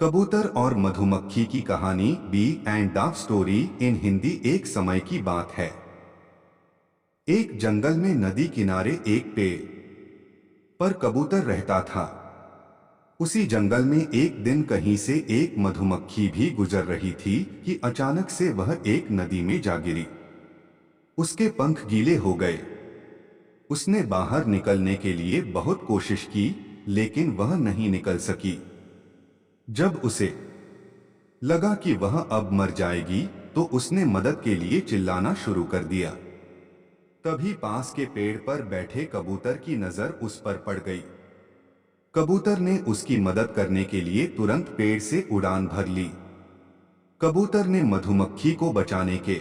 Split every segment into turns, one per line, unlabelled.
कबूतर और मधुमक्खी की कहानी bee and dove story in Hindi. एक समय की बात है। एक जंगल में नदी किनारे एक पेड़ पर कबूतर रहता था। उसी जंगल में एक दिन कहीं से एक मधुमक्खी भी गुजर रही थी कि अचानक से वह एक नदी में जा गिरी। उसके पंख गीले हो गए। उसने बाहर निकलने के लिए बहुत कोशिश की, लेकिन वह नहीं निकल सकी। जब उसे लगा कि वह अब मर जाएगी, तो उसने मदद के लिए चिल्लाना शुरू कर दिया। तभी पास के पेड़ पर बैठे कबूतर की नजर उस पर पड़ गई। कबूतर ने उसकी मदद करने के लिए तुरंत पेड़ से उड़ान भर ली। कबूतर ने मधुमक्खी को बचाने के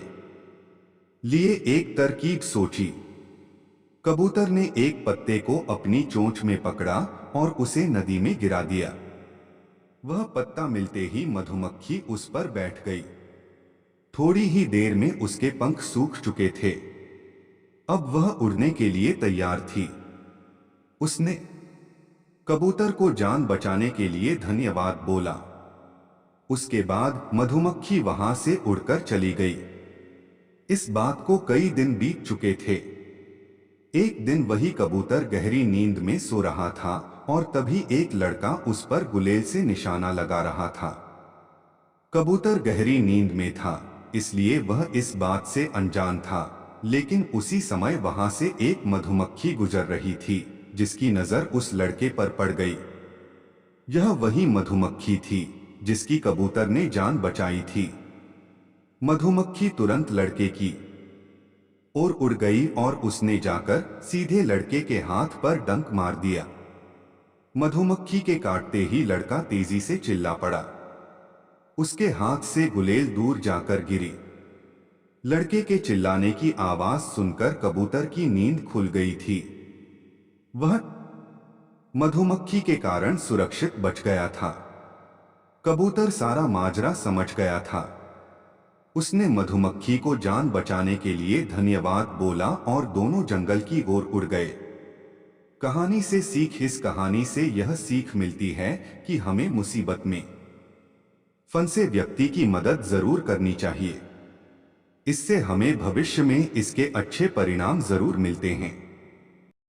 लिए एक तरकीब सोची। कबूतर ने एक पत्ते को अपनी चोंच में पकड़ा और उसे नदी में गिरा दिया। वह पत्ता मिलते ही मधुमक्खी उस पर बैठ गई। थोड़ी ही देर में उसके पंख सूख चुके थे। अब वह उड़ने के लिए तैयार थी। उसने कबूतर को जान बचाने के लिए धन्यवाद बोला। उसके बाद मधुमक्खी वहां से उड़कर चली गई। इस बात को कई दिन बीत चुके थे। एक दिन वही कबूतर गहरी नींद में सो रहा था और तभी एक लड़का उस पर गुलेल से निशाना लगा रहा था। कबूतर गहरी नींद में था, इसलिए वह इस बात से अनजान था, लेकिन उसी समय वहां से एक मधुमक्खी गुजर रही थी, जिसकी नजर उस लड़के पर पड़ गई। यह वही मधुमक्खी थी जिसकी कबूतर ने जान बचाई थी। मधुमक्खी तुरंत लड़के की ओर उड़ गई और उसने जाकर सीधे लड़के के हाथ पर डंक मार दिया। मधुमक्खी के काटते ही लड़का तेजी से चिल्ला पड़ा। उसके हाथ से गुलेल दूर जाकर गिरी। लड़के के चिल्लाने की आवाज सुनकर कबूतर की नींद खुल गई थी। वह मधुमक्खी के कारण सुरक्षित बच गया था। कबूतर सारा माजरा समझ गया था। उसने मधुमक्खी को जान बचाने के लिए धन्यवाद बोला और दोनों जंगल की ओर उड़ गए। कहानी से सीख। इस कहानी से यह सीख मिलती है कि हमें मुसीबत में फंसे व्यक्ति की मदद जरूर करनी चाहिए। इससे हमें भविष्य में इसके अच्छे परिणाम जरूर मिलते हैं।